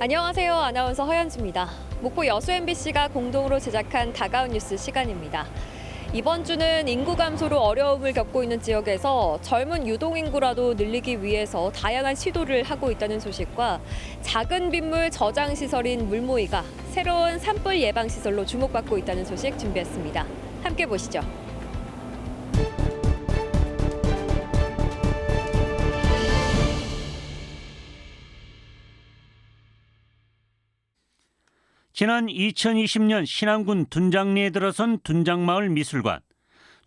안녕하세요. 아나운서 허연주입니다. 목포 여수 MBC가 공동으로 제작한 다가온 뉴스 시간입니다. 이번 주는 인구 감소로 어려움을 겪고 있는 지역에서 젊은 유동인구라도 늘리기 위해서 다양한 시도를 하고 있다는 소식과 작은 빗물 저장 시설인 물모이가 새로운 산불 예방 시설로 주목받고 있다는 소식 준비했습니다. 함께 보시죠. 지난 2020년 신안군 둔장리에 들어선 둔장마을 미술관.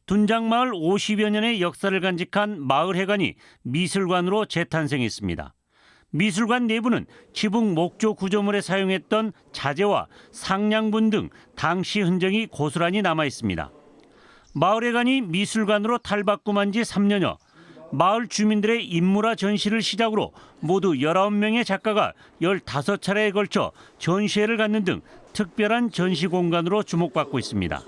둔장마을 50여 년의 역사를 간직한 마을회관이 미술관으로 재탄생했습니다. 미술관 내부는 지붕 목조 구조물에 사용했던 자재와 상량분 등 당시 흔적이 고스란히 남아 있습니다. 마을회관이 미술관으로 탈바꿈한 지 3년여. 마을 주민들의 인물화 전시를 시작으로 모두 19명의 작가가 15차례에 걸쳐 전시회를 갖는 등 특별한 전시 공간으로 주목받고 있습니다.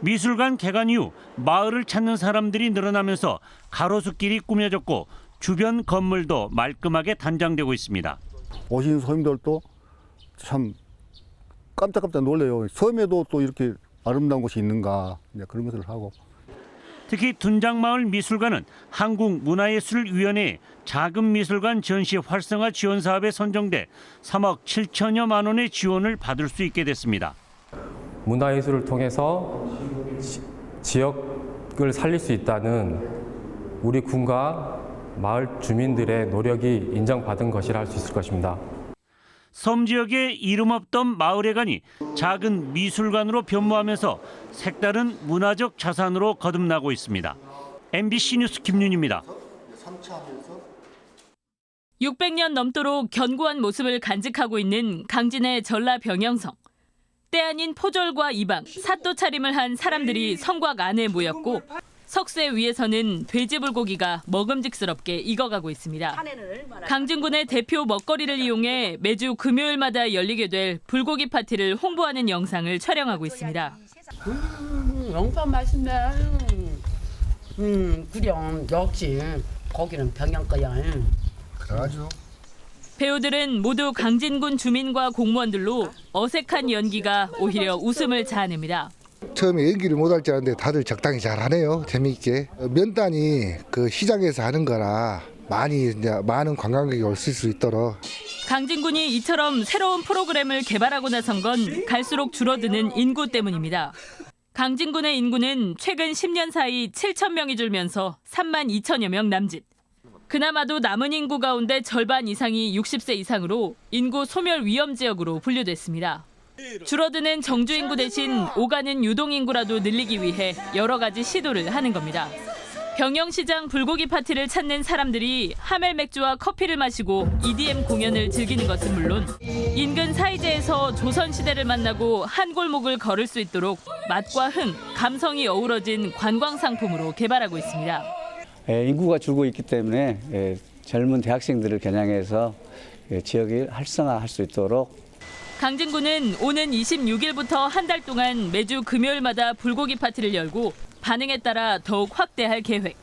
미술관 개관 이후 마을을 찾는 사람들이 늘어나면서 가로수길이 꾸며졌고 주변 건물도 말끔하게 단장되고 있습니다. 오시는 손님들도 참 깜짝깜짝 놀래요. 섬에도 또 이렇게 아름다운 곳이 있는가, 그런 것을 하고. 특히 둔장마을 미술관은 한국문화예술위원회의 작은 미술관 전시 활성화 지원 사업에 선정돼 3억 7천여만 원의 지원을 받을 수 있게 됐습니다. 문화예술을 통해서 지역을 살릴 수 있다는 우리 군과 마을 주민들의 노력이 인정받은 것이라 할 수 있을 것입니다. 섬 지역에 이름 없던 마을회관이 작은 미술관으로 변모하면서 색다른 문화적 자산으로 거듭나고 있습니다. MBC 뉴스 김윤입니다. 600년 넘도록 견고한 모습을 간직하고 있는 강진의 전라병영성. 때 아닌 포졸과 이방, 사또 차림을 한 사람들이 성곽 안에 모였고 석쇠 위에서는 돼지불고기가 먹음직스럽게 익어가고 있습니다. 강진군의 대표 먹거리를 이용해 매주 금요일마다 열리게 될 불고기 파티를 홍보하는 영상을 촬영하고 있습니다. 영상 맛있네. 그래, 역시 거기는 병영 거야. 그래가지고. 배우들은 모두 강진군 주민과 공무원들로 어색한 연기가 오히려 웃음을 자아냅니다. 처음에 연기를 못할 줄 알았는데 다들 적당히 잘하네요. 재미있게. 면단이 그 시장에서 하는 거라 많은 관광객이 올 수 있도록. 강진군이 이처럼 새로운 프로그램을 개발하고 나선 건 갈수록 줄어드는 인구 때문입니다. 강진군의 인구는 최근 10년 사이 7천 명이 줄면서 3만 2천여 명 남짓. 그나마도 남은 인구 가운데 절반 이상이 60세 이상으로 인구 소멸 위험 지역으로 분류됐습니다. 줄어드는 정주 인구 대신 오가는 유동 인구라도 늘리기 위해 여러 가지 시도를 하는 겁니다. 병영시장 불고기 파티를 찾는 사람들이 하멜 맥주와 커피를 마시고 EDM 공연을 즐기는 것은 물론 인근 사이제에서 조선시대를 만나고 한 골목을 걸을 수 있도록 맛과 흥, 감성이 어우러진 관광 상품으로 개발하고 있습니다. 인구가 줄고 있기 때문에 젊은 대학생들을 겨냥해서 지역을 활성화할 수 있도록 강진군은 오는 26일부터 한 달 동안 매주 금요일마다 불고기 파티를 열고 반응에 따라 더욱 확대할 계획.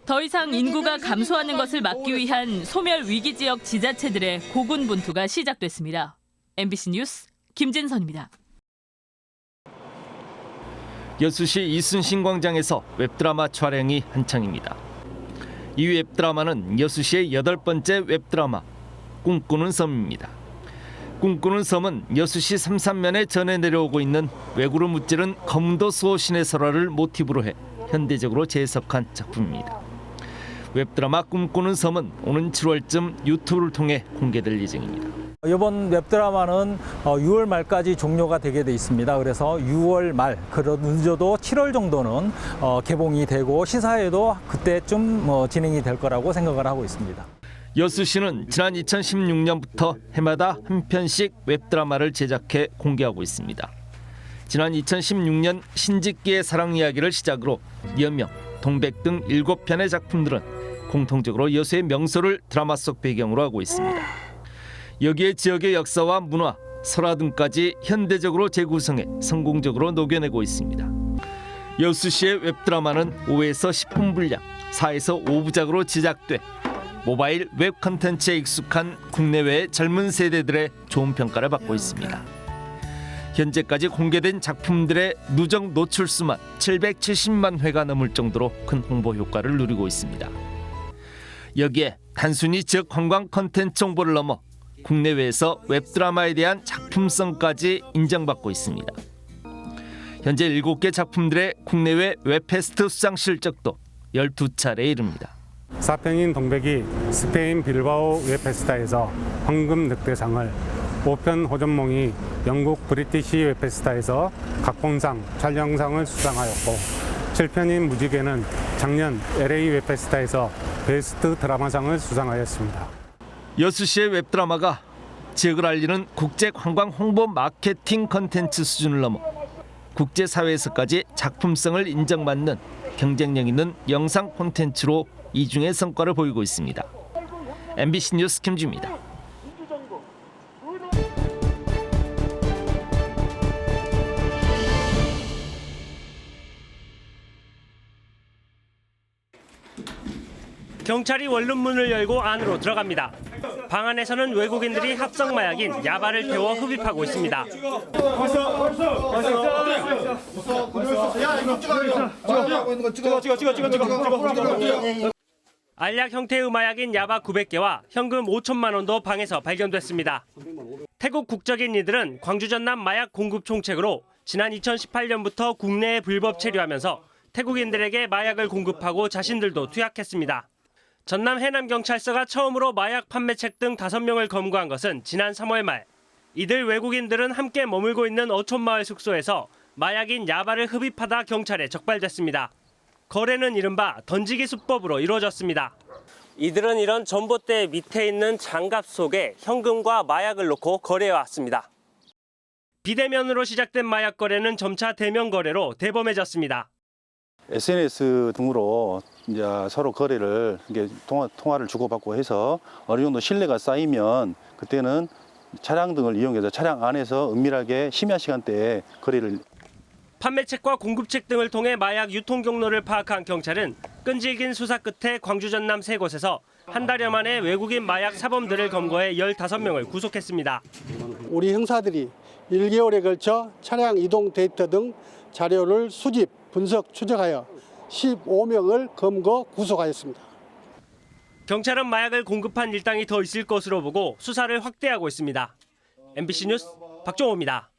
더 이상 인구가 감소하는 것을 막기 위한 소멸 위기 지역 지자체들의 고군분투가 시작됐습니다. MBC 뉴스 김진선입니다. 여수시 이순신 광장에서 웹드라마 촬영이 한창입니다. 이 웹드라마는 여수시의 8번째 웹드라마 꿈꾸는 섬입니다. 꿈꾸는 섬은 여수시 삼산면에 전해 내려오고 있는 외구를 무찌른 검도 수호신의 설화를 모티브로 해 현대적으로 재해석한 작품입니다. 웹드라마 꿈꾸는 섬은 오는 7월쯤 유튜브를 통해 공개될 예정입니다. 이번 웹드라마는 6월 말까지 종료가 되게 돼 있습니다. 그래서 6월 말, 늦어도 7월 정도는 개봉이 되고 시사회도 그때쯤 진행이 될 거라고 생각을 하고 있습니다. 여수시는 지난 2016년부터 해마다 한 편씩 웹드라마를 제작해 공개하고 있습니다. 지난 2016년 신직기의 사랑 이야기를 시작으로 여명, 동백 등 7편의 작품들은 공통적으로 여수의 명소를 드라마 속 배경으로 하고 있습니다. 여기에 지역의 역사와 문화, 설화 등까지 현대적으로 재구성해 성공적으로 녹여내고 있습니다. 여수시의 웹드라마는 5에서 10분 분량, 4에서 5부작으로 제작돼 모바일 웹 콘텐츠에 익숙한 국내외 젊은 세대들의 좋은 평가를 받고 있습니다. 현재까지 공개된 작품들의 누적 노출 수만 770만 회가 넘을 정도로 큰 홍보 효과를 누리고 있습니다. 여기에 단순히 지역 관광 콘텐츠 홍보를 넘어 국내외에서 웹드라마에 대한 작품성까지 인정받고 있습니다. 현재 7개 작품들의 국내외 웹페스트 수상 실적도 12차례에 이릅니다. 사펜인 동백이 스페인 빌바오 웹페스타에서 황금 늑대상을, 5편 호전몽이 영국 브리티시 웹페스타에서 각본상, 촬영상을 수상하였고, 7편인 무지개는 작년 LA 웹페스타에서 베스트 드라마상을 수상하였습니다. 여수시의 웹드라마가 지역을 알리는 국제 관광 홍보 마케팅 콘텐츠 수준을 넘어 국제사회에서까지 작품성을 인정받는 경쟁력 있는 영상 콘텐츠로 이중의 성과를 보이고 있습니다. MBC 뉴스 김주입니다. 경찰이 원룸문을 열고 안으로 들어갑니다. 방 안에서는 외국인들이 합성 마약인 야바를 태워 흡입하고 있습니다. 알약 형태의 마약인 야바 900개와 현금 5천만 원도 방에서 발견됐습니다. 태국 국적인 이들은 광주 전남 마약 공급 총책으로 지난 2018년부터 국내에 불법 체류하면서 태국인들에게 마약을 공급하고 자신들도 투약했습니다. 전남 해남경찰서가 처음으로 마약 판매책 등 5명을 검거한 것은 지난 3월 말. 이들 외국인들은 함께 머물고 있는 어촌마을 숙소에서 마약인 야바를 흡입하다 경찰에 적발됐습니다. 거래는 이른바 던지기 수법으로 이루어졌습니다. 이들은 이런 전봇대 밑에 있는 장갑 속에 현금과 마약을 넣고 거래해왔습니다. 비대면으로 시작된 마약 거래는 점차 대면 거래로 대범해졌습니다. SNS 등으로 이제 서로 거래를 통화를 주고받고 해서 어느 정도 신뢰가 쌓이면 그때는 차량 등을 이용해서 차량 안에서 은밀하게 심야 시간대에 거래를. 판매책과 공급책 등을 통해 마약 유통 경로를 파악한 경찰은 끈질긴 수사 끝에 광주 전남 3곳에서 한 달여 만에 외국인 마약 사범들을 검거해 15명을 구속했습니다. 우리 형사들이 1개월에 걸쳐 차량 이동 데이터 등 자료를 수집, 분석, 추적하여 15명을 검거, 구속하였습니다. 경찰은 마약을 공급한 일당이 더 있을 것으로 보고 수사를 확대하고 있습니다. MBC 뉴스 박종호입니다.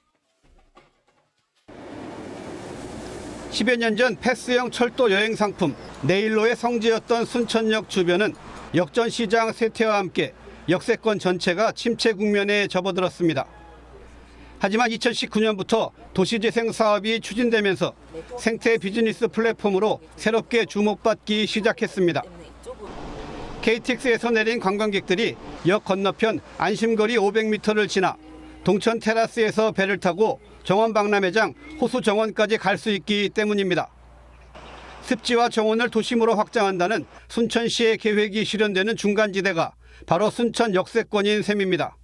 10여 년 전 패스형 철도 여행 상품 네일로의 성지였던 순천역 주변은 역전시장 쇠퇴와 함께 역세권 전체가 침체 국면에 접어들었습니다. 하지만 2019년부터 도시재생 사업이 추진되면서 생태 비즈니스 플랫폼으로 새롭게 주목받기 시작했습니다. KTX에서 내린 관광객들이 역 건너편 안심거리 500m를 지나 동천 테라스에서 배를 타고 정원박람회장 호수정원까지 갈 수 있기 때문입니다. 습지와 정원을 도심으로 확장한다는 순천시의 계획이 실현되는 중간지대가 바로 순천 역세권인 셈입니다.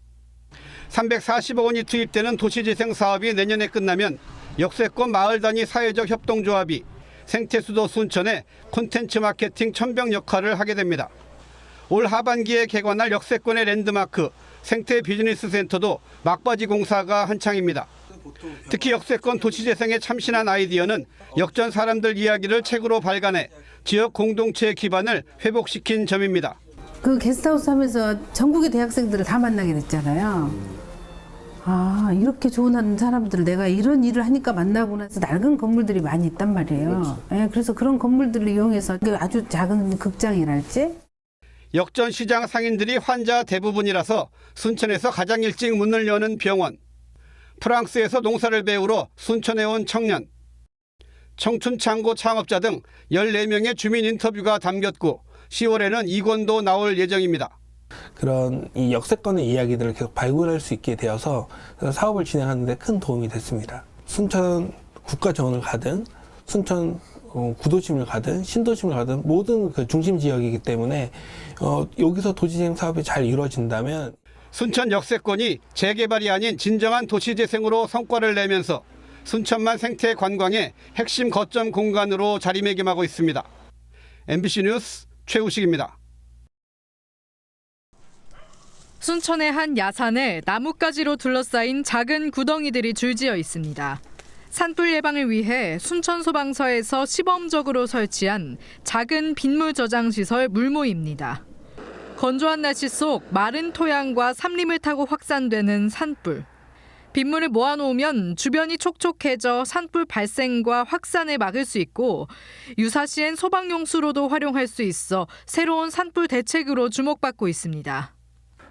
340억 원이 투입되는 도시재생 사업이 내년에 끝나면 역세권 마을 단위 사회적 협동조합이 생태수도 순천의 콘텐츠 마케팅 천병 역할을 하게 됩니다. 올 하반기에 개관할 역세권의 랜드마크 생태 비즈니스 센터도 막바지 공사가 한창입니다. 특히 역세권 도시재생에 참신한 아이디어는 역전 사람들 이야기를 책으로 발간해 지역 공동체 기반을 회복시킨 점입니다. 그 게스트하우스 하면서 전국의 대학생들을 다 만나게 됐잖아요. 아, 이렇게 좋은 사람들을 내가 이런 일을 하니까 만나고 나서 낡은 건물들이 많이 있단 말이에요. 네, 그래서 그런 건물들을 이용해서 아주 작은 극장이랄지. 역전시장 상인들이 환자 대부분이라서 순천에서 가장 일찍 문을 여는 병원, 프랑스에서 농사를 배우러 순천에 온 청년, 청춘창고 창업자 등 14명의 주민 인터뷰가 담겼고 10월에는 2권도 나올 예정입니다. 그런 이 역세권의 이야기들을 계속 발굴할 수 있게 되어서 사업을 진행하는 데 큰 도움이 됐습니다. 순천 국가정원을 가든 순천 구도심을 가든 신도심을 가든 모든 그 중심 지역이기 때문에 여기서 도시재생 사업이 잘 이루어진다면 순천 역세권이 재개발이 아닌 진정한 도시재생으로 성과를 내면서 순천만 생태 관광의 핵심 거점 공간으로 자리매김하고 있습니다. MBC 뉴스 최우식입니다. 순천의 한 야산에 나뭇가지로 둘러싸인 작은 구덩이들이 줄지어 있습니다. 산불 예방을 위해 순천소방서에서 시범적으로 설치한 작은 빗물 저장 시설 물모입니다. 건조한 날씨 속 마른 토양과 삼림을 타고 확산되는 산불. 빗물을 모아놓으면 주변이 촉촉해져 산불 발생과 확산을 막을 수 있고 유사시엔 소방용수로도 활용할 수 있어 새로운 산불 대책으로 주목받고 있습니다.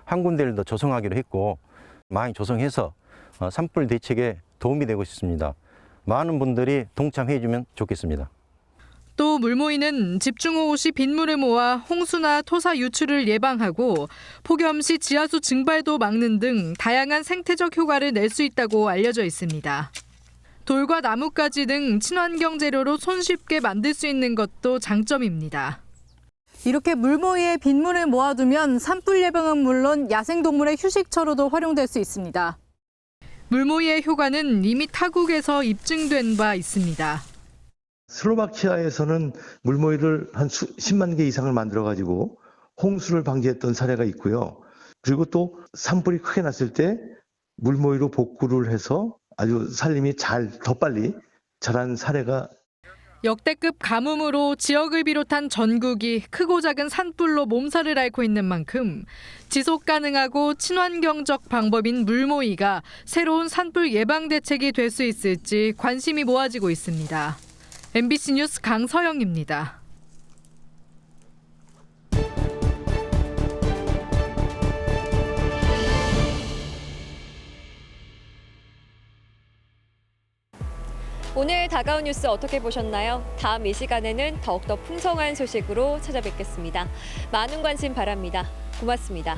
한 군데를 더 조성하기로 했고 많이 조성해서 산불 대책에 도움이 되고 있습니다. 많은 분들이 동참해 주면 좋겠습니다. 또 물모이는 집중호우 시 빗물을 모아 홍수나 토사 유출을 예방하고 폭염 시 지하수 증발도 막는 등 다양한 생태적 효과를 낼 수 있다고 알려져 있습니다. 돌과 나뭇가지 등 친환경 재료로 손쉽게 만들 수 있는 것도 장점입니다. 이렇게 물모이에 빗물을 모아두면 산불 예방은 물론 야생동물의 휴식처로도 활용될 수 있습니다. 물모이의 효과는 이미 타국에서 입증된 바 있습니다. 슬로바키아에서는 물모이를 한 10만 개 이상을 만들어가지고 홍수를 방지했던 사례가 있고요. 그리고 또 산불이 크게 났을 때 물모이로 복구를 해서 아주 산림이 더 빨리 자란 사례가 역대급 가뭄으로 지역을 비롯한 전국이 크고 작은 산불로 몸살을 앓고 있는 만큼 지속 가능하고 친환경적 방법인 물모이가 새로운 산불 예방 대책이 될 수 있을지 관심이 모아지고 있습니다. MBC 뉴스 강서영입니다. 오늘 다가온 뉴스 어떻게 보셨나요? 다음 이 시간에는 더욱더 풍성한 소식으로 찾아뵙겠습니다. 많은 관심 바랍니다. 고맙습니다.